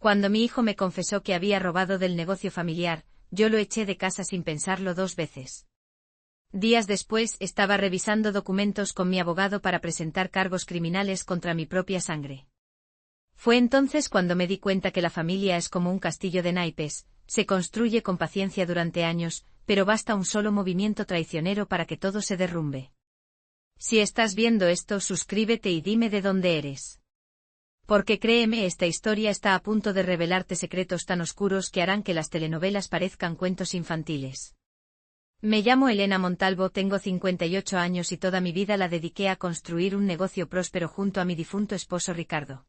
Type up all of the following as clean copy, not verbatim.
Cuando mi hijo me confesó que había robado del negocio familiar, yo lo eché de casa sin pensarlo 2 veces. Días después, estaba revisando documentos con mi abogado para presentar cargos criminales contra mi propia sangre. Fue entonces cuando me di cuenta que la familia es como un castillo de naipes, se construye con paciencia durante años, pero basta un solo movimiento traicionero para que todo se derrumbe. Si estás viendo esto, suscríbete y dime de dónde eres. Porque créeme, esta historia está a punto de revelarte secretos tan oscuros que harán que las telenovelas parezcan cuentos infantiles. Me llamo Elena Montalvo, tengo 58 años y toda mi vida la dediqué a construir un negocio próspero junto a mi difunto esposo Ricardo.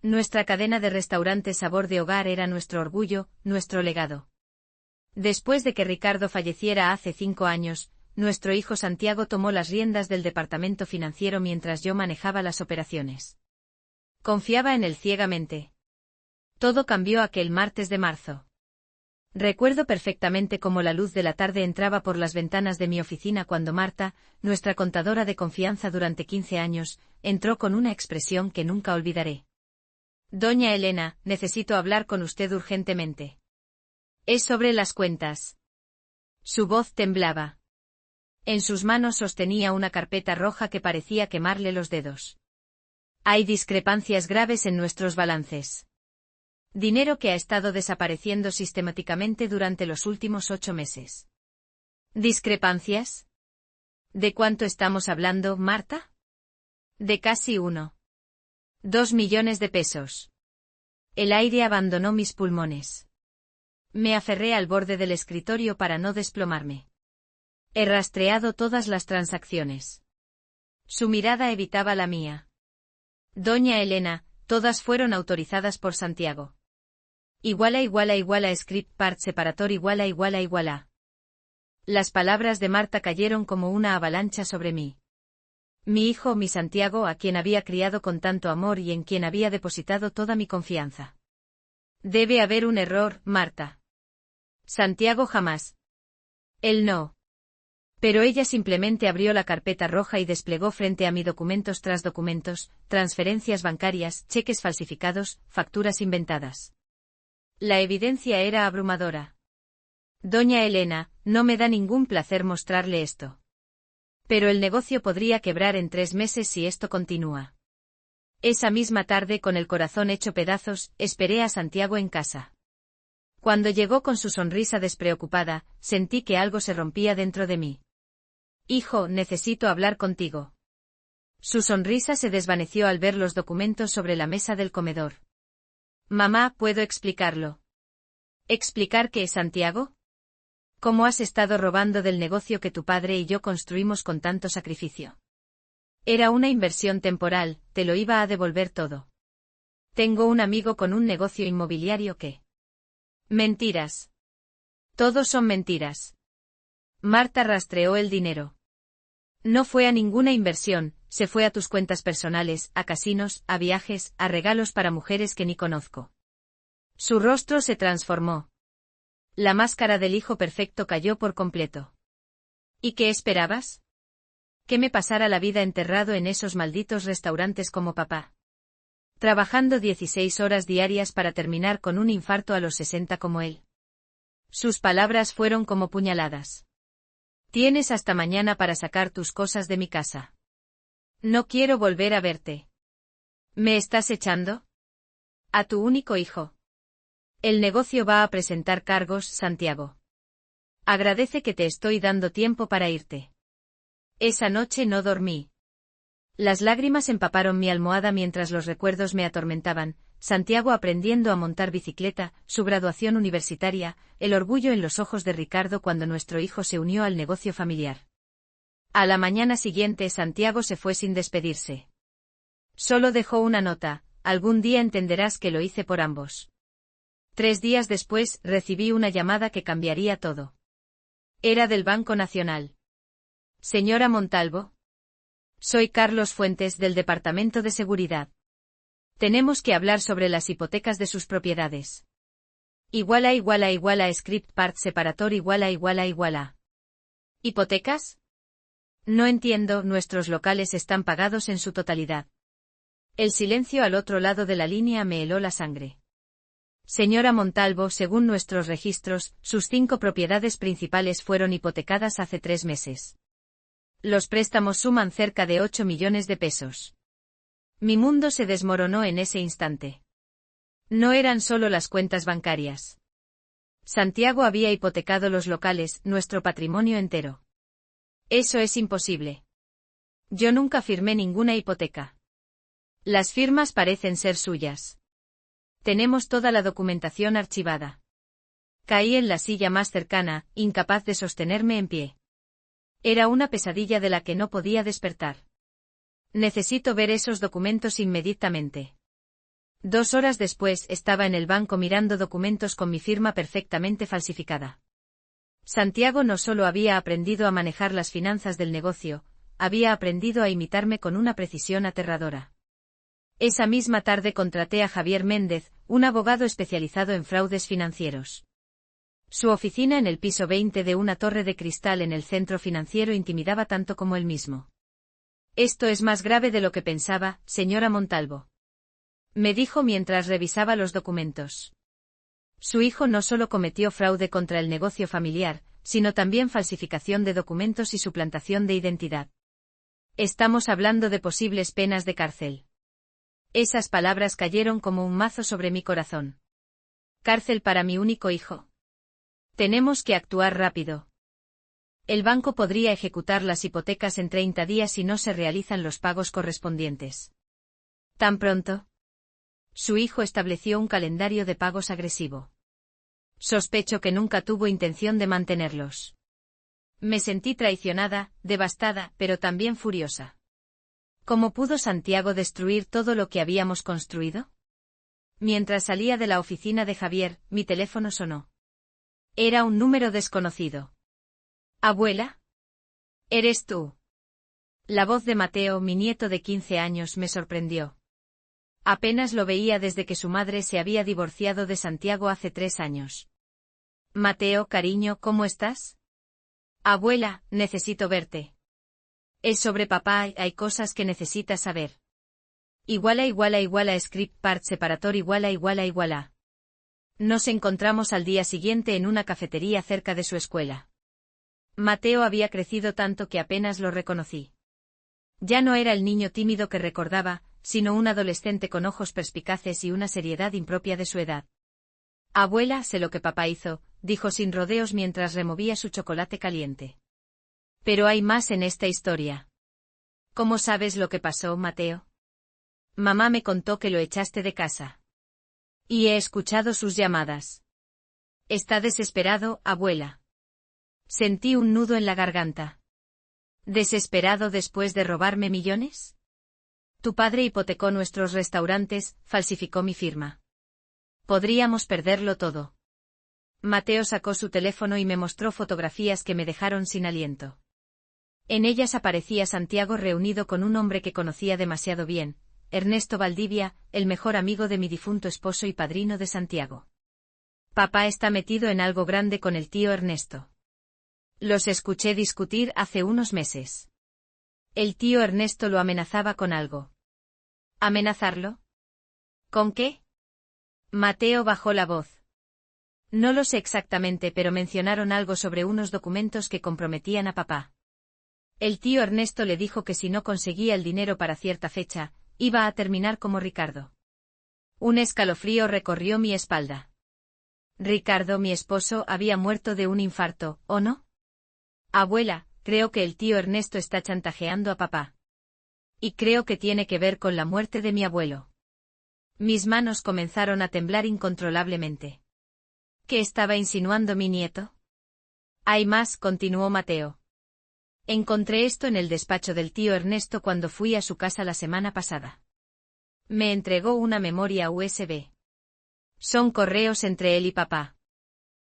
Nuestra cadena de restaurantes Sabor de Hogar era nuestro orgullo, nuestro legado. Después de que Ricardo falleciera hace 5 años, nuestro hijo Santiago tomó las riendas del departamento financiero mientras yo manejaba las operaciones. Confiaba en él ciegamente. Todo cambió aquel martes de marzo. Recuerdo perfectamente cómo la luz de la tarde entraba por las ventanas de mi oficina cuando Marta, nuestra contadora de confianza durante 15 años, entró con una expresión que nunca olvidaré. Doña Elena, necesito hablar con usted urgentemente. Es sobre las cuentas. Su voz temblaba. En sus manos sostenía una carpeta roja que parecía quemarle los dedos. Hay discrepancias graves en nuestros balances. Dinero que ha estado desapareciendo sistemáticamente durante los últimos 8 meses. ¿Discrepancias? ¿De cuánto estamos hablando, Marta? De casi 1,2 millones de pesos. El aire abandonó mis pulmones. Me aferré al borde del escritorio para no desplomarme. He rastreado todas las transacciones. Su mirada evitaba la mía. Doña Elena, todas fueron autorizadas por Santiago. Script part separator iguala. Las palabras de Marta cayeron como una avalancha sobre mí. Mi hijo, mi Santiago, a quien había criado con tanto amor y en quien había depositado toda mi confianza. Debe haber un error, Marta. Santiago jamás. Él no. Pero ella simplemente abrió la carpeta roja y desplegó frente a mí documentos tras documentos, transferencias bancarias, cheques falsificados, facturas inventadas. La evidencia era abrumadora. Doña Elena, no me da ningún placer mostrarle esto. Pero el negocio podría quebrar en 3 meses si esto continúa. Esa misma tarde, con el corazón hecho pedazos, esperé a Santiago en casa. Cuando llegó con su sonrisa despreocupada, sentí que algo se rompía dentro de mí. Hijo, necesito hablar contigo. Su sonrisa se desvaneció al ver los documentos sobre la mesa del comedor. Mamá, ¿puedo explicarlo? ¿Explicar qué, Santiago? ¿Cómo has estado robando del negocio que tu padre y yo construimos con tanto sacrificio? Era una inversión temporal, te lo iba a devolver todo. Tengo un amigo con un negocio inmobiliario que... Mentiras. Todos son mentiras. Marta rastreó el dinero. No fue a ninguna inversión, se fue a tus cuentas personales, a casinos, a viajes, a regalos para mujeres que ni conozco. Su rostro se transformó. La máscara del hijo perfecto cayó por completo. ¿Y qué esperabas? Que me pasara la vida enterrado en esos malditos restaurantes como papá. Trabajando 16 horas diarias para terminar con un infarto a los 60 como él. Sus palabras fueron como puñaladas. Tienes hasta mañana para sacar tus cosas de mi casa. No quiero volver a verte. ¿Me estás echando? A tu único hijo. El negocio va a presentar cargos, Santiago. Agradece que te estoy dando tiempo para irte. Esa noche no dormí. Las lágrimas empaparon mi almohada mientras los recuerdos me atormentaban, Santiago aprendiendo a montar bicicleta, su graduación universitaria, el orgullo en los ojos de Ricardo cuando nuestro hijo se unió al negocio familiar. A la mañana siguiente Santiago se fue sin despedirse. Solo dejó una nota, algún día entenderás que lo hice por ambos. 3 días después, recibí una llamada que cambiaría todo. Era del Banco Nacional. Señora Montalvo. Soy Carlos Fuentes del Departamento de Seguridad. Tenemos que hablar sobre las hipotecas de sus propiedades. Script part separator iguala. ¿Hipotecas? No entiendo, nuestros locales están pagados en su totalidad. El silencio al otro lado de la línea me heló la sangre. Señora Montalvo, según nuestros registros, sus 5 propiedades principales fueron hipotecadas hace 3 meses. Los préstamos suman cerca de 8 millones de pesos. Mi mundo se desmoronó en ese instante. No eran solo las cuentas bancarias. Santiago había hipotecado los locales, nuestro patrimonio entero. Eso es imposible. Yo nunca firmé ninguna hipoteca. Las firmas parecen ser suyas. Tenemos toda la documentación archivada. Caí en la silla más cercana, incapaz de sostenerme en pie. Era una pesadilla de la que no podía despertar. Necesito ver esos documentos inmediatamente. 2 horas después estaba en el banco mirando documentos con mi firma perfectamente falsificada. Santiago no solo había aprendido a manejar las finanzas del negocio, había aprendido a imitarme con una precisión aterradora. Esa misma tarde contraté a Javier Méndez, un abogado especializado en fraudes financieros. Su oficina en el piso 20 de una torre de cristal en el centro financiero intimidaba tanto como él mismo. Esto es más grave de lo que pensaba, señora Montalvo. Me dijo mientras revisaba los documentos. Su hijo no solo cometió fraude contra el negocio familiar, sino también falsificación de documentos y suplantación de identidad. Estamos hablando de posibles penas de cárcel. Esas palabras cayeron como un mazo sobre mi corazón. Cárcel para mi único hijo. Tenemos que actuar rápido. El banco podría ejecutar las hipotecas en 30 días si no se realizan los pagos correspondientes. ¿Tan pronto? Su hijo estableció un calendario de pagos agresivo. Sospecho que nunca tuvo intención de mantenerlos. Me sentí traicionada, devastada, pero también furiosa. ¿Cómo pudo Santiago destruir todo lo que habíamos construido? Mientras salía de la oficina de Javier, mi teléfono sonó. Era un número desconocido. ¿Abuela? ¿Eres tú? La voz de Mateo, mi nieto de 15 años, me sorprendió. Apenas lo veía desde que su madre se había divorciado de Santiago hace 3 años. Mateo, cariño, ¿cómo estás? Abuela, necesito verte. Es sobre papá, hay cosas que necesitas saber. Script part separator iguala. Nos encontramos al día siguiente en una cafetería cerca de su escuela. Mateo había crecido tanto que apenas lo reconocí. Ya no era el niño tímido que recordaba, sino un adolescente con ojos perspicaces y una seriedad impropia de su edad. Abuela, sé lo que papá hizo, dijo sin rodeos mientras removía su chocolate caliente. Pero hay más en esta historia. ¿Cómo sabes lo que pasó, Mateo? Mamá me contó que lo echaste de casa. Y he escuchado sus llamadas. Está desesperado, abuela. Sentí un nudo en la garganta. ¿Desesperado después de robarme millones? Tu padre hipotecó nuestros restaurantes, falsificó mi firma. Podríamos perderlo todo. Mateo sacó su teléfono y me mostró fotografías que me dejaron sin aliento. En ellas aparecía Santiago reunido con un hombre que conocía demasiado bien, Ernesto Valdivia, el mejor amigo de mi difunto esposo y padrino de Santiago. Papá está metido en algo grande con el tío Ernesto. Los escuché discutir hace unos meses. El tío Ernesto lo amenazaba con algo. ¿Amenazarlo? ¿Con qué? Mateo bajó la voz. No lo sé exactamente, pero mencionaron algo sobre unos documentos que comprometían a papá. El tío Ernesto le dijo que si no conseguía el dinero para cierta fecha, iba a terminar como Ricardo. Un escalofrío recorrió mi espalda. Ricardo, mi esposo, había muerto de un infarto, ¿o no? Abuela, creo que el tío Ernesto está chantajeando a papá. Y creo que tiene que ver con la muerte de mi abuelo. Mis manos comenzaron a temblar incontrolablemente. ¿Qué estaba insinuando mi nieto? Hay más, continuó Mateo. Encontré esto en el despacho del tío Ernesto cuando fui a su casa la semana pasada. Me entregó una memoria USB. Son correos entre él y papá.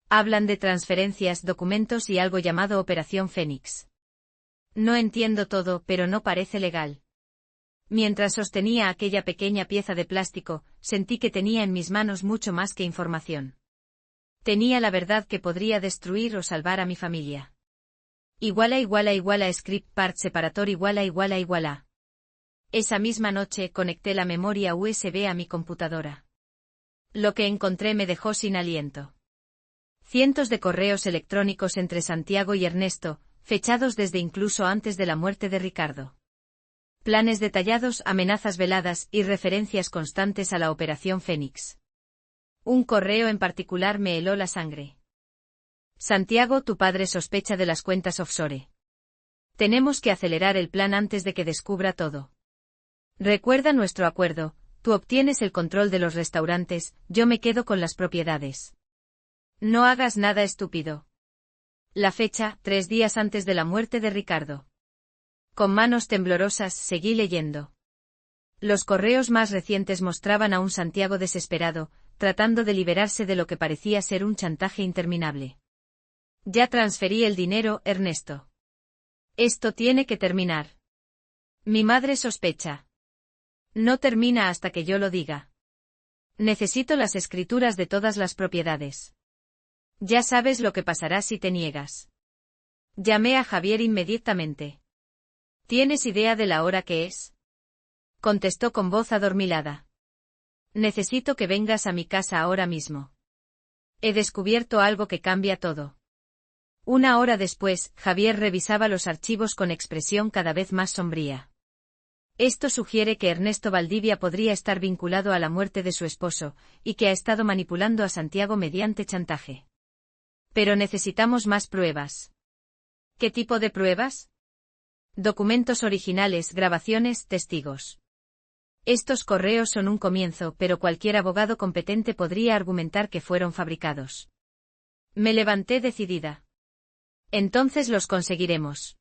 Hablan de transferencias, documentos y algo llamado Operación Fénix. No entiendo todo, pero no parece legal. Mientras sostenía aquella pequeña pieza de plástico, sentí que tenía en mis manos mucho más que información. Tenía la verdad que podría destruir o salvar a mi familia. Script part separator iguala. Esa misma noche conecté la memoria USB a mi computadora. Lo que encontré me dejó sin aliento. Cientos de correos electrónicos entre Santiago y Ernesto, fechados desde incluso antes de la muerte de Ricardo. Planes detallados, amenazas veladas y referencias constantes a la Operación Fénix. Un correo en particular me heló la sangre. Santiago, tu padre sospecha de las cuentas offshore. Tenemos que acelerar el plan antes de que descubra todo. Recuerda nuestro acuerdo, tú obtienes el control de los restaurantes, yo me quedo con las propiedades. No hagas nada estúpido. La fecha, 3 días antes de la muerte de Ricardo. Con manos temblorosas seguí leyendo. Los correos más recientes mostraban a un Santiago desesperado, tratando de liberarse de lo que parecía ser un chantaje interminable. Ya transferí el dinero, Ernesto. Esto tiene que terminar. Mi madre sospecha. No termina hasta que yo lo diga. Necesito las escrituras de todas las propiedades. Ya sabes lo que pasará si te niegas. Llamé a Javier inmediatamente. ¿Tienes idea de la hora que es? Contestó con voz adormilada. Necesito que vengas a mi casa ahora mismo. He descubierto algo que cambia todo. 1 hora después, Javier revisaba los archivos con expresión cada vez más sombría. Esto sugiere que Ernesto Valdivia podría estar vinculado a la muerte de su esposo, y que ha estado manipulando a Santiago mediante chantaje. Pero necesitamos más pruebas. ¿Qué tipo de pruebas? Documentos originales, grabaciones, testigos. Estos correos son un comienzo, pero cualquier abogado competente podría argumentar que fueron fabricados. Me levanté decidida. Entonces los conseguiremos.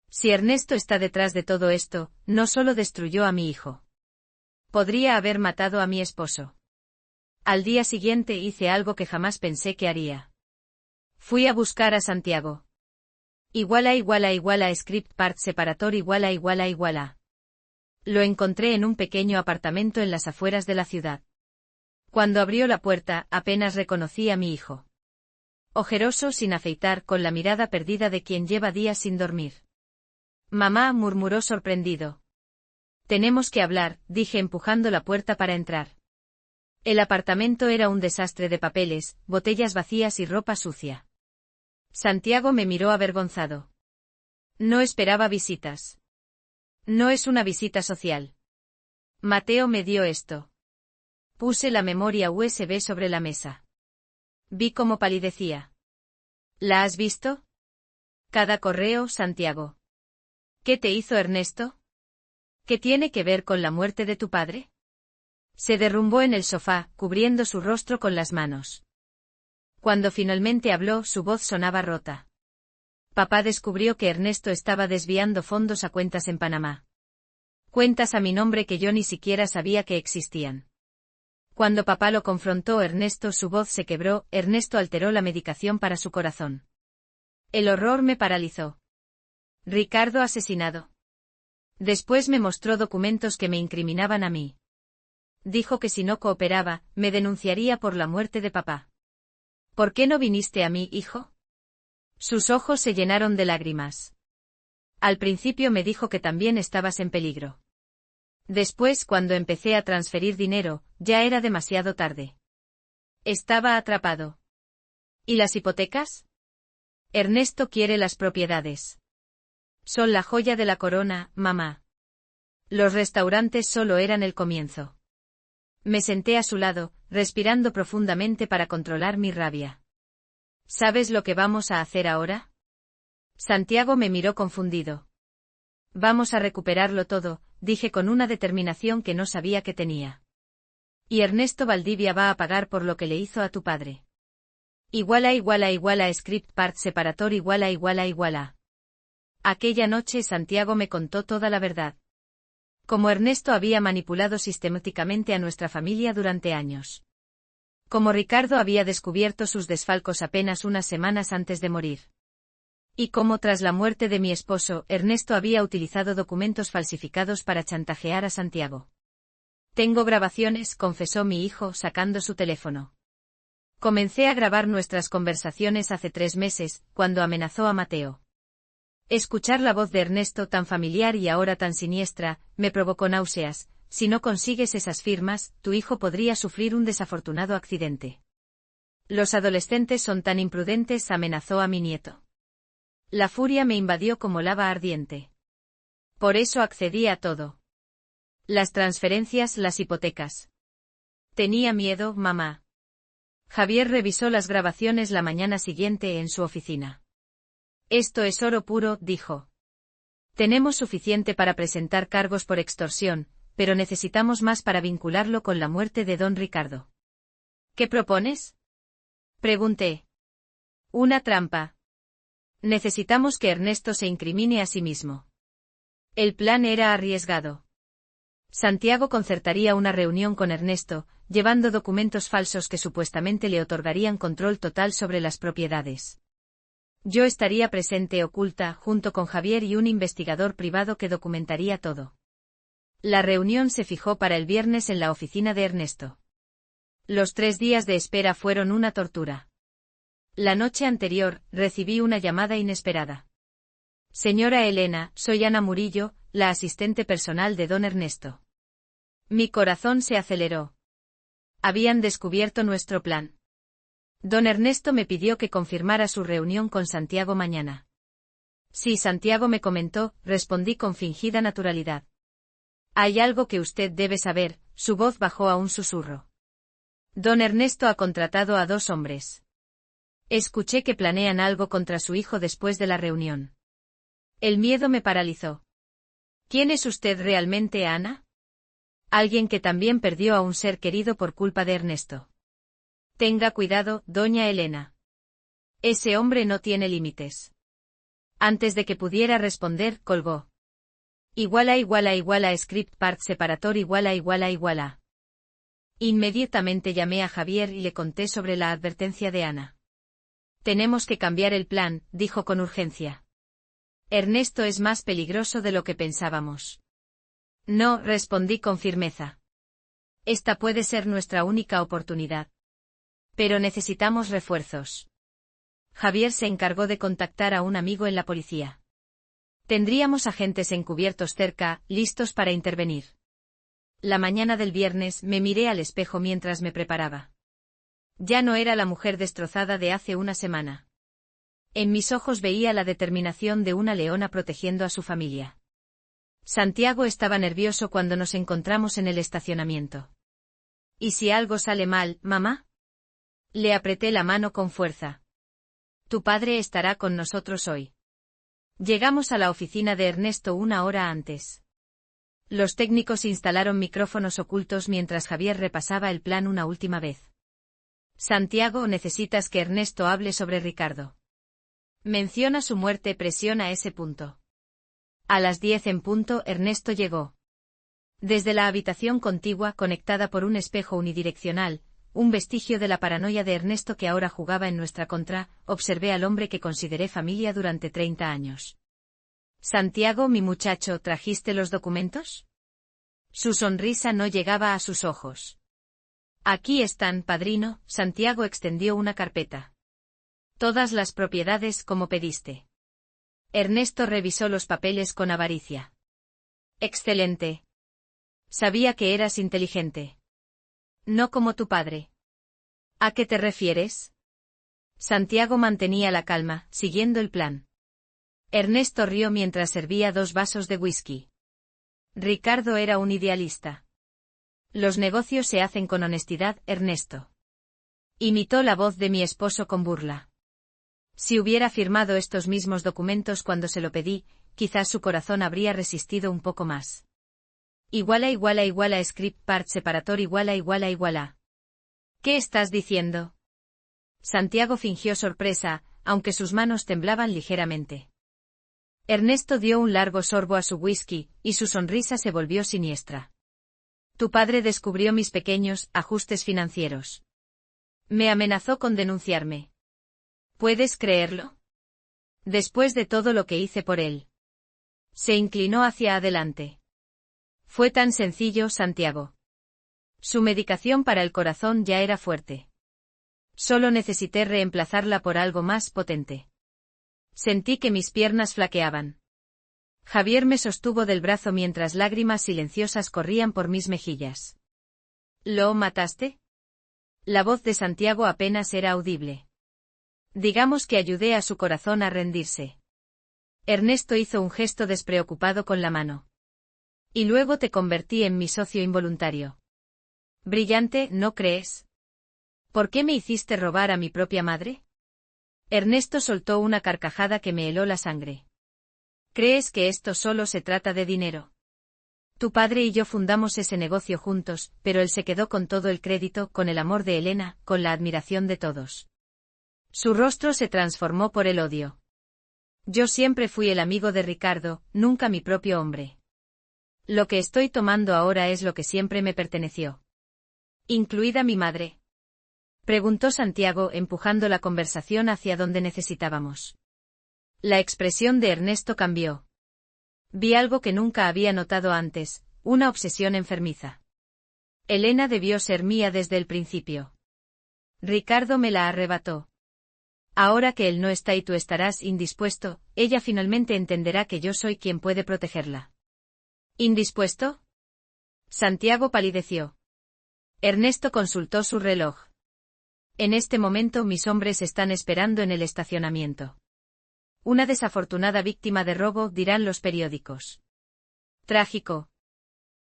Si Ernesto está detrás de todo esto, no solo destruyó a mi hijo. Podría haber matado a mi esposo. Al día siguiente hice algo que jamás pensé que haría. Fui a buscar a Santiago. Script part separator iguala. Lo encontré en un pequeño apartamento en las afueras de la ciudad. Cuando abrió la puerta, apenas reconocí a mi hijo. Ojeroso, sin afeitar, con la mirada perdida de quien lleva días sin dormir. Mamá, murmuró sorprendido. Tenemos que hablar, dije empujando la puerta para entrar. El apartamento era un desastre de papeles, botellas vacías y ropa sucia. Santiago me miró avergonzado. No esperaba visitas. No es una visita social. Mateo me dio esto. Puse la memoria USB sobre la mesa. Vi cómo palidecía. ¿La has visto? Cada correo, Santiago. ¿Qué te hizo Ernesto? ¿Qué tiene que ver con la muerte de tu padre? Se derrumbó en el sofá, cubriendo su rostro con las manos. Cuando finalmente habló, su voz sonaba rota. Papá descubrió que Ernesto estaba desviando fondos a cuentas en Panamá. Cuentas a mi nombre que yo ni siquiera sabía que existían. Cuando papá lo confrontó Ernesto, su voz se quebró, Ernesto alteró la medicación para su corazón. El horror me paralizó. Ricardo asesinado. Después me mostró documentos que me incriminaban a mí. Dijo que si no cooperaba, me denunciaría por la muerte de papá. ¿Por qué no viniste a mí, hijo? Sus ojos se llenaron de lágrimas. Al principio me dijo que también estabas en peligro. Después, cuando empecé a transferir dinero, ya era demasiado tarde. Estaba atrapado. ¿Y las hipotecas? Ernesto quiere las propiedades. Son la joya de la corona, mamá. Los restaurantes solo eran el comienzo. Me senté a su lado, respirando profundamente para controlar mi rabia. ¿Sabes lo que vamos a hacer ahora? Santiago me miró confundido. Vamos a recuperarlo todo, dije con una determinación que no sabía que tenía. Y Ernesto Valdivia va a pagar por lo que le hizo a tu padre. Script part separator iguala. Aquella noche Santiago me contó toda la verdad. Cómo Ernesto había manipulado sistemáticamente a nuestra familia durante años. Cómo Ricardo había descubierto sus desfalcos apenas unas semanas antes de morir. Y cómo tras la muerte de mi esposo, Ernesto había utilizado documentos falsificados para chantajear a Santiago. Tengo grabaciones, confesó mi hijo, sacando su teléfono. Comencé a grabar nuestras conversaciones hace 3 meses, cuando amenazó a Mateo. Escuchar la voz de Ernesto tan familiar y ahora tan siniestra, me provocó náuseas, si no consigues esas firmas, tu hijo podría sufrir un desafortunado accidente. Los adolescentes son tan imprudentes, amenazó a mi nieto. La furia me invadió como lava ardiente. Por eso accedí a todo. Las transferencias, las hipotecas. Tenía miedo, mamá. Javier revisó las grabaciones la mañana siguiente en su oficina. Esto es oro puro, dijo. Tenemos suficiente para presentar cargos por extorsión, pero necesitamos más para vincularlo con la muerte de don Ricardo. ¿Qué propones? Pregunté. Una trampa. Necesitamos que Ernesto se incrimine a sí mismo. El plan era arriesgado. Santiago concertaría una reunión con Ernesto, llevando documentos falsos que supuestamente le otorgarían control total sobre las propiedades. Yo estaría presente oculta, junto con Javier y un investigador privado que documentaría todo. La reunión se fijó para el viernes en la oficina de Ernesto. Los 3 días de espera fueron una tortura. La noche anterior, recibí una llamada inesperada. Señora Elena, soy Ana Murillo, la asistente personal de don Ernesto. Mi corazón se aceleró. Habían descubierto nuestro plan. Don Ernesto me pidió que confirmara su reunión con Santiago mañana. Sí, Santiago me comentó, respondí con fingida naturalidad. Hay algo que usted debe saber, su voz bajó a un susurro. Don Ernesto ha contratado a 2 hombres. Escuché que planean algo contra su hijo después de la reunión. El miedo me paralizó. ¿Quién es usted realmente, Ana? Alguien que también perdió a un ser querido por culpa de Ernesto. Tenga cuidado, doña Elena. Ese hombre no tiene límites. Antes de que pudiera responder, colgó. Script part separator iguala. Inmediatamente llamé a Javier y le conté sobre la advertencia de Ana. Tenemos que cambiar el plan, dijo con urgencia. Ernesto es más peligroso de lo que pensábamos. No, respondí con firmeza. Esta puede ser nuestra única oportunidad. Pero necesitamos refuerzos. Javier se encargó de contactar a un amigo en la policía. Tendríamos agentes encubiertos cerca, listos para intervenir. La mañana del viernes me miré al espejo mientras me preparaba. Ya no era la mujer destrozada de hace una semana. En mis ojos veía la determinación de una leona protegiendo a su familia. Santiago estaba nervioso cuando nos encontramos en el estacionamiento. ¿Y si algo sale mal, mamá? Le apreté la mano con fuerza. Tu padre estará con nosotros hoy. Llegamos a la oficina de Ernesto 1 hora antes. Los técnicos instalaron micrófonos ocultos mientras Javier repasaba el plan una última vez. Santiago, necesitas que Ernesto hable sobre Ricardo. Menciona su muerte, presiona ese punto. A las 10 en punto, Ernesto llegó. Desde la habitación contigua, conectada por un espejo unidireccional, un vestigio de la paranoia de Ernesto que ahora jugaba en nuestra contra, observé al hombre que consideré familia durante 30 años. Santiago, mi muchacho, ¿trajiste los documentos? Su sonrisa no llegaba a sus ojos. Aquí están, padrino. Santiago extendió una carpeta. Todas las propiedades como pediste. Ernesto revisó los papeles con avaricia. Excelente. Sabía que eras inteligente. No como tu padre. ¿A qué te refieres? Santiago mantenía la calma, siguiendo el plan. Ernesto rió mientras servía 2 vasos de whisky. Ricardo era un idealista. Los negocios se hacen con honestidad, Ernesto. Imitó la voz de mi esposo con burla. Si hubiera firmado estos mismos documentos cuando se lo pedí, quizás su corazón habría resistido un poco más. Script part separator iguala. ¿Qué estás diciendo? Santiago fingió sorpresa, aunque sus manos temblaban ligeramente. Ernesto dio un largo sorbo a su whisky, y su sonrisa se volvió siniestra. Tu padre descubrió mis pequeños ajustes financieros. Me amenazó con denunciarme. ¿Puedes creerlo? Después de todo lo que hice por él. Se inclinó hacia adelante. Fue tan sencillo, Santiago. Su medicación para el corazón ya era fuerte. Solo necesité reemplazarla por algo más potente. Sentí que mis piernas flaqueaban. Javier me sostuvo del brazo mientras lágrimas silenciosas corrían por mis mejillas. ¿Lo mataste? La voz de Santiago apenas era audible. Digamos que ayudé a su corazón a rendirse. Ernesto hizo un gesto despreocupado con la mano. Y luego te convertí en mi socio involuntario. Brillante, ¿no crees? ¿Por qué me hiciste robar a mi propia madre? Ernesto soltó una carcajada que me heló la sangre. ¿Crees que esto solo se trata de dinero? Tu padre y yo fundamos ese negocio juntos, pero él se quedó con todo el crédito, con el amor de Elena, con la admiración de todos. Su rostro se transformó por el odio. Yo siempre fui el amigo de Ricardo, nunca mi propio hombre. Lo que estoy tomando ahora es lo que siempre me perteneció. ¿Incluida mi madre? Preguntó Santiago, empujando la conversación hacia donde necesitábamos. La expresión de Ernesto cambió. Vi algo que nunca había notado antes, una obsesión enfermiza. Elena debió ser mía desde el principio. Ricardo me la arrebató. Ahora que él no está y tú estarás indispuesto, ella finalmente entenderá que yo soy quien puede protegerla. ¿Indispuesto? Santiago palideció. Ernesto consultó su reloj. En este momento mis hombres están esperando en el estacionamiento. Una desafortunada víctima de robo, dirán los periódicos. Trágico.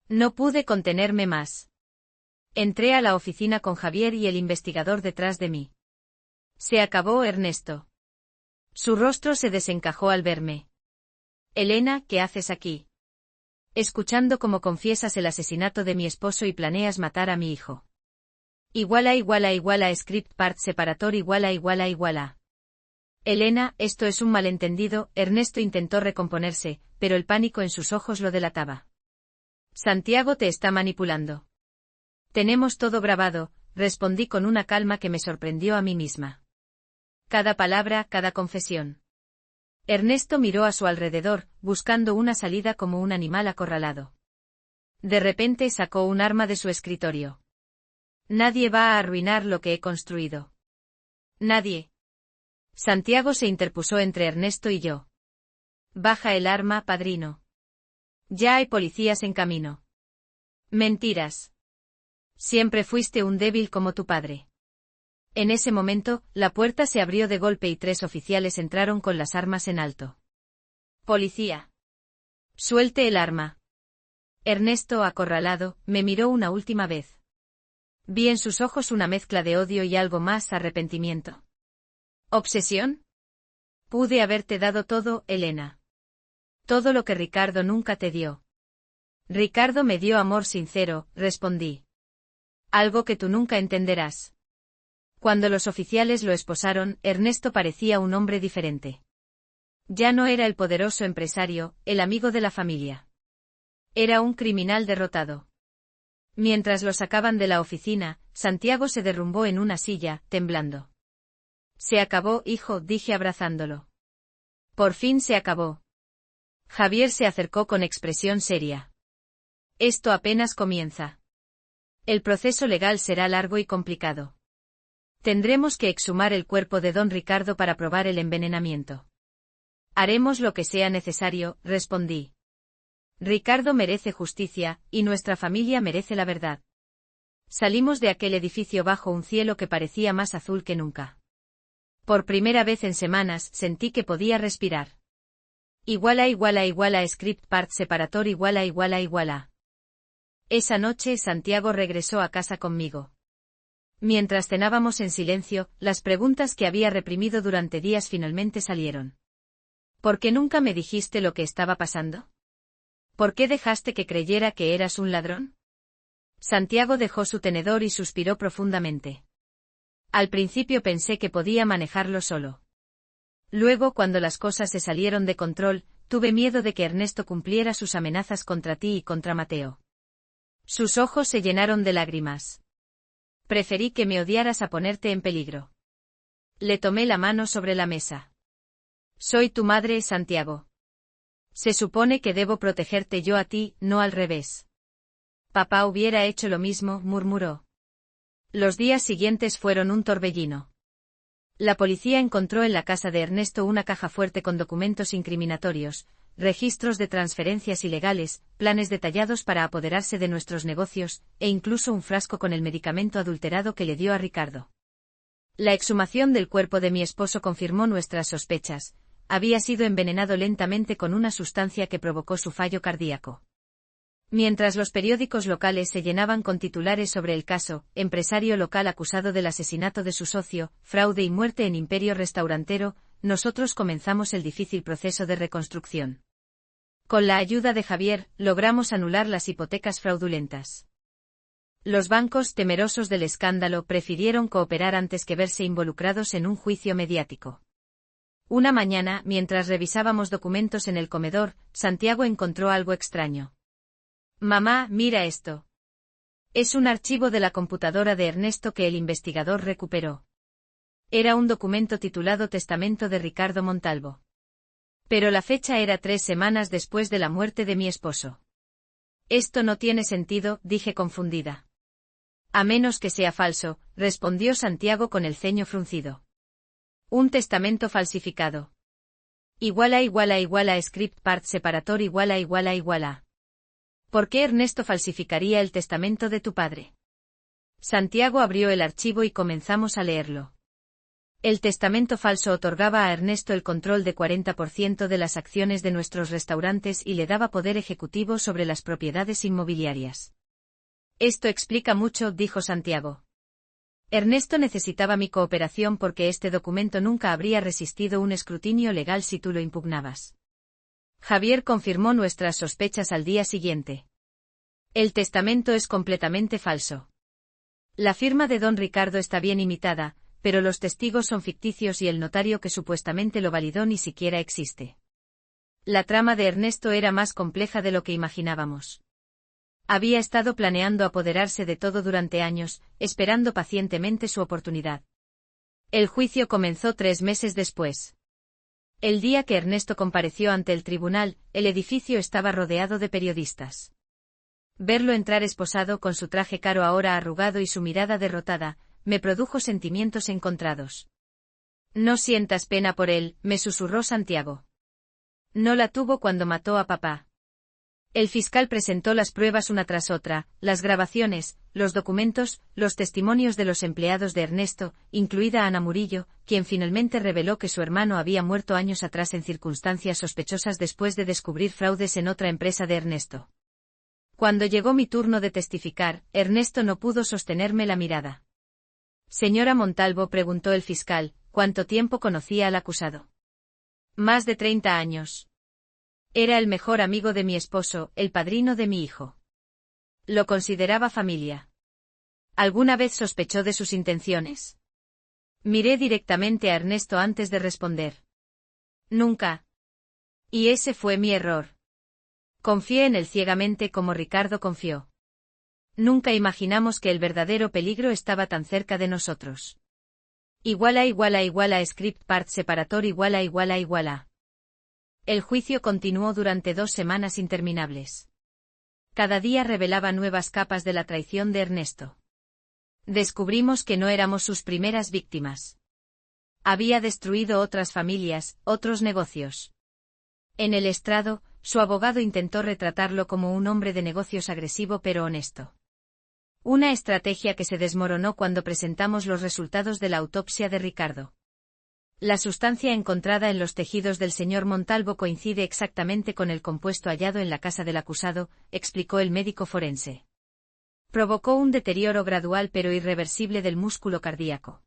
No pude contenerme más. Entré a la oficina con Javier y el investigador detrás de mí. Se acabó, Ernesto. Su rostro se desencajó al verme. Elena, ¿qué haces aquí? Escuchando cómo confiesas el asesinato de mi esposo y planeas matar a mi hijo. Script part separator iguala. Elena, esto es un malentendido. Ernesto intentó recomponerse, pero el pánico en sus ojos lo delataba. Santiago te está manipulando. Tenemos todo grabado, respondí con una calma que me sorprendió a mí misma. Cada palabra, cada confesión. Ernesto miró a su alrededor, buscando una salida como un animal acorralado. De repente sacó un arma de su escritorio. Nadie va a arruinar lo que he construido. Nadie. Santiago se interpuso entre Ernesto y yo. Baja el arma, padrino. Ya hay policías en camino. Mentiras. Siempre fuiste un débil como tu padre. En ese momento, la puerta se abrió de golpe y 3 oficiales entraron con las armas en alto. Policía. Suelte el arma. Ernesto, acorralado, me miró una última vez. Vi en sus ojos una mezcla de odio y algo más, arrepentimiento. ¿Obsesión? Pude haberte dado todo, Elena. Todo lo que Ricardo nunca te dio. Ricardo me dio amor sincero, respondí. Algo que tú nunca entenderás. Cuando los oficiales lo esposaron, Ernesto parecía un hombre diferente. Ya no era el poderoso empresario, el amigo de la familia. Era un criminal derrotado. Mientras lo sacaban de la oficina, Santiago se derrumbó en una silla, temblando. Se acabó, hijo, dije abrazándolo. Por fin se acabó. Javier se acercó con expresión seria. Esto apenas comienza. El proceso legal será largo y complicado. Tendremos que exhumar el cuerpo de don Ricardo para probar el envenenamiento. Haremos lo que sea necesario, respondí. Ricardo merece justicia, y nuestra familia merece la verdad. Salimos de aquel edificio bajo un cielo que parecía más azul que nunca. Por primera vez en semanas sentí que podía respirar. Script part separator iguala. Esa noche Santiago regresó a casa conmigo. Mientras cenábamos en silencio, las preguntas que había reprimido durante días finalmente salieron. ¿Por qué nunca me dijiste lo que estaba pasando? ¿Por qué dejaste que creyera que eras un ladrón? Santiago dejó su tenedor y suspiró profundamente. Al principio pensé que podía manejarlo solo. Luego, cuando las cosas se salieron de control, tuve miedo de que Ernesto cumpliera sus amenazas contra ti y contra Mateo. Sus ojos se llenaron de lágrimas. Preferí que me odiaras a ponerte en peligro. Le tomé la mano sobre la mesa. Soy tu madre, Santiago. Se supone que debo protegerte yo a ti, no al revés. Papá hubiera hecho lo mismo, murmuró. Los días siguientes fueron un torbellino. La policía encontró en la casa de Ernesto una caja fuerte con documentos incriminatorios, registros de transferencias ilegales, planes detallados para apoderarse de nuestros negocios, e incluso un frasco con el medicamento adulterado que le dio a Ricardo. La exhumación del cuerpo de mi esposo confirmó nuestras sospechas. Había sido envenenado lentamente con una sustancia que provocó su fallo cardíaco. Mientras los periódicos locales se llenaban con titulares sobre el caso, empresario local acusado del asesinato de su socio, fraude y muerte en Imperio Restaurantero, nosotros comenzamos el difícil proceso de reconstrucción. Con la ayuda de Javier, logramos anular las hipotecas fraudulentas. Los bancos, temerosos del escándalo, prefirieron cooperar antes que verse involucrados en un juicio mediático. Una mañana, mientras revisábamos documentos en el comedor, Santiago encontró algo extraño. «Mamá, mira esto». Es un archivo de la computadora de Ernesto que el investigador recuperó. Era un documento titulado Testamento de Ricardo Montalvo. Pero la fecha era 3 semanas después de la muerte de mi esposo. «Esto no tiene sentido», dije confundida. «A menos que sea falso», respondió Santiago con el ceño fruncido. «Un testamento falsificado. Script part separator ===. ¿Por qué Ernesto falsificaría el testamento de tu padre?». Santiago abrió el archivo y comenzamos a leerlo. El testamento falso otorgaba a Ernesto el control de 40% de las acciones de nuestros restaurantes y le daba poder ejecutivo sobre las propiedades inmobiliarias. «Esto explica mucho», dijo Santiago. «Ernesto necesitaba mi cooperación porque este documento nunca habría resistido un escrutinio legal si tú lo impugnabas». Javier confirmó nuestras sospechas al día siguiente. «El testamento es completamente falso. La firma de don Ricardo está bien imitada, pero los testigos son ficticios y el notario que supuestamente lo validó ni siquiera existe. La trama de Ernesto era más compleja de lo que imaginábamos. Había estado planeando apoderarse de todo durante años, esperando pacientemente su oportunidad. El juicio comenzó 3 meses después. El día que Ernesto compareció ante el tribunal, el edificio estaba rodeado de periodistas. Verlo entrar esposado con su traje caro ahora arrugado y su mirada derrotada, me produjo sentimientos encontrados. «No sientas pena por él», me susurró Santiago. «No la tuvo cuando mató a papá». El fiscal presentó las pruebas una tras otra, las grabaciones, los documentos, los testimonios de los empleados de Ernesto, incluida Ana Murillo, quien finalmente reveló que su hermano había muerto años atrás en circunstancias sospechosas después de descubrir fraudes en otra empresa de Ernesto. Cuando llegó mi turno de testificar, Ernesto no pudo sostenerme la mirada. «Señora Montalvo», preguntó el fiscal, «¿cuánto tiempo conocía al acusado?». «Más de 30 años. Era el mejor amigo de mi esposo, el padrino de mi hijo. Lo consideraba familia». «¿Alguna vez sospechó de sus intenciones?». Miré directamente a Ernesto antes de responder. «Nunca. Y ese fue mi error. Confié en él ciegamente como Ricardo confió. Nunca imaginamos que el verdadero peligro estaba tan cerca de nosotros». Script part separator ===. El juicio continuó durante 2 semanas interminables. Cada día revelaba nuevas capas de la traición de Ernesto. Descubrimos que no éramos sus primeras víctimas. Había destruido otras familias, otros negocios. En el estrado, su abogado intentó retratarlo como un hombre de negocios agresivo pero honesto. Una estrategia que se desmoronó cuando presentamos los resultados de la autopsia de Ricardo. La sustancia encontrada en los tejidos del señor Montalvo coincide exactamente con el compuesto hallado en la casa del acusado, explicó el médico forense. Provocó un deterioro gradual pero irreversible del músculo cardíaco.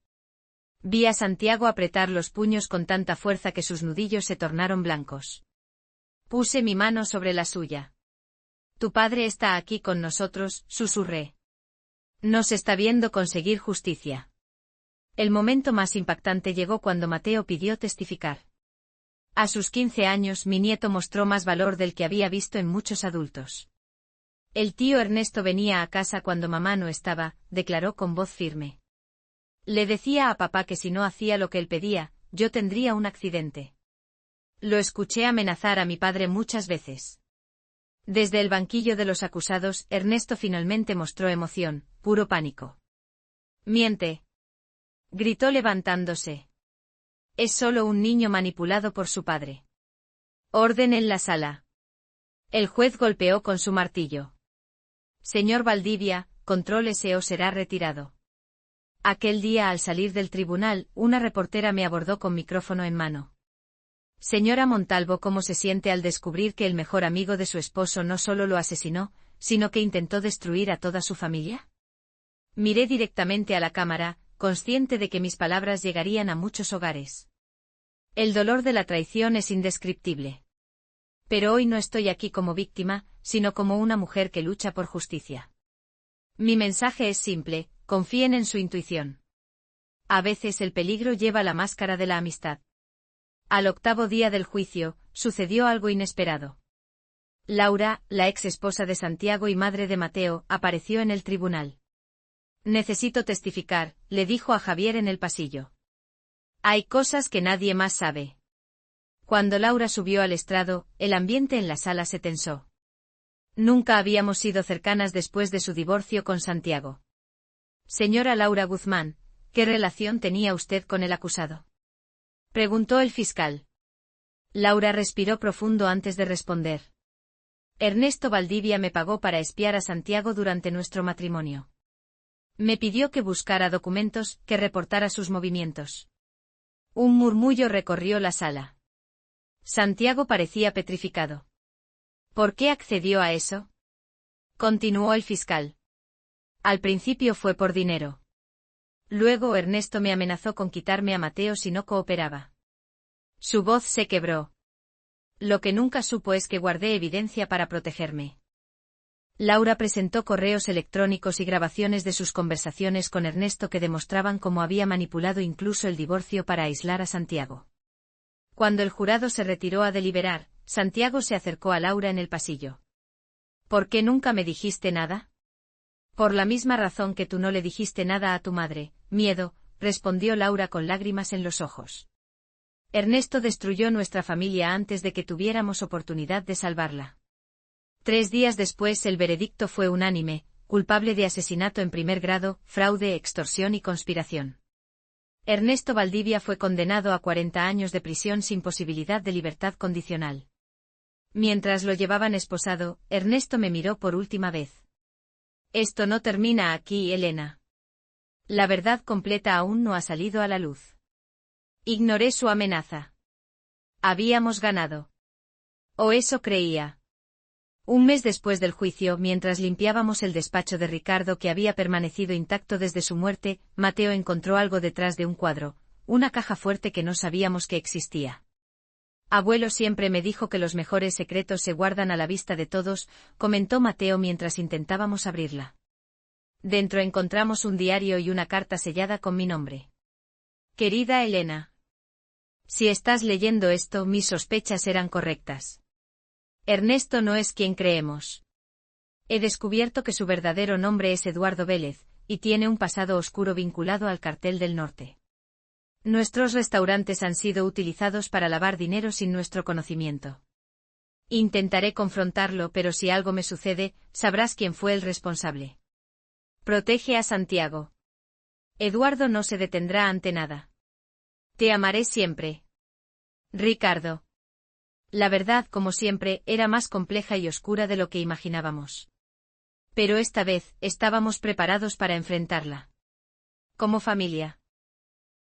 Vi a Santiago apretar los puños con tanta fuerza que sus nudillos se tornaron blancos. Puse mi mano sobre la suya. «Tu padre está aquí con nosotros», susurré. «Nos está viendo conseguir justicia». El momento más impactante llegó cuando Mateo pidió testificar. A sus 15 años mi nieto mostró más valor del que había visto en muchos adultos. «El tío Ernesto venía a casa cuando mamá no estaba», declaró con voz firme. «Le decía a papá que si no hacía lo que él pedía, yo tendría un accidente. Lo escuché amenazar a mi padre muchas veces». Desde el banquillo de los acusados, Ernesto finalmente mostró emoción, puro pánico. «Miente», gritó levantándose. «Es solo un niño manipulado por su padre». Orden en la sala. El juez golpeó con su martillo. Señor Valdivia, contrólese o será retirado. Aquel día al salir del tribunal, una reportera me abordó con micrófono en mano. Señora Montalvo, ¿cómo se siente al descubrir que el mejor amigo de su esposo no solo lo asesinó, sino que intentó destruir a toda su familia? Miré directamente a la cámara, consciente de que mis palabras llegarían a muchos hogares. El dolor de la traición es indescriptible. Pero hoy no estoy aquí como víctima, sino como una mujer que lucha por justicia. Mi mensaje es simple: confíen en su intuición. A veces el peligro lleva la máscara de la amistad. Al octavo día del juicio, sucedió algo inesperado. Laura, la ex esposa de Santiago y madre de Mateo, apareció en el tribunal. Necesito testificar, le dijo a Javier en el pasillo. Hay cosas que nadie más sabe. Cuando Laura subió al estrado, el ambiente en la sala se tensó. Nunca habíamos sido cercanas después de su divorcio con Santiago. Señora Laura Guzmán, ¿qué relación tenía usted con el acusado?, preguntó el fiscal. Laura respiró profundo antes de responder. Ernesto Valdivia me pagó para espiar a Santiago durante nuestro matrimonio. Me pidió que buscara documentos, que reportara sus movimientos. Un murmullo recorrió la sala. Santiago parecía petrificado. ¿Por qué accedió a eso?, continuó el fiscal. Al principio fue por dinero. Luego Ernesto me amenazó con quitarme a Mateo si no cooperaba. Su voz se quebró. Lo que nunca supo es que guardé evidencia para protegerme. Laura presentó correos electrónicos y grabaciones de sus conversaciones con Ernesto que demostraban cómo había manipulado incluso el divorcio para aislar a Santiago. Cuando el jurado se retiró a deliberar, Santiago se acercó a Laura en el pasillo. ¿Por qué nunca me dijiste nada? Por la misma razón que tú no le dijiste nada a tu madre, miedo, respondió Laura con lágrimas en los ojos. Ernesto destruyó nuestra familia antes de que tuviéramos oportunidad de salvarla. 3 días después el veredicto fue unánime: culpable de asesinato en primer grado, fraude, extorsión y conspiración. Ernesto Valdivia fue condenado a 40 años de prisión sin posibilidad de libertad condicional. Mientras lo llevaban esposado, Ernesto me miró por última vez. Esto no termina aquí, Elena. La verdad completa aún no ha salido a la luz. Ignoré su amenaza. Habíamos ganado. O eso creía. Un mes después del juicio, mientras limpiábamos el despacho de Ricardo que había permanecido intacto desde su muerte, Mateo encontró algo detrás de un cuadro, una caja fuerte que no sabíamos que existía. Abuelo siempre me dijo que los mejores secretos se guardan a la vista de todos, comentó Mateo mientras intentábamos abrirla. Dentro encontramos un diario y una carta sellada con mi nombre. Querida Elena. Si estás leyendo esto, mis sospechas eran correctas. Ernesto no es quien creemos. He descubierto que su verdadero nombre es Eduardo Vélez, y tiene un pasado oscuro vinculado al Cartel del Norte. Nuestros restaurantes han sido utilizados para lavar dinero sin nuestro conocimiento. Intentaré confrontarlo, pero si algo me sucede, sabrás quién fue el responsable. Protege a Santiago. Eduardo no se detendrá ante nada. Te amaré siempre. Ricardo. La verdad, como siempre, era más compleja y oscura de lo que imaginábamos. Pero esta vez, estábamos preparados para enfrentarla. Como familia.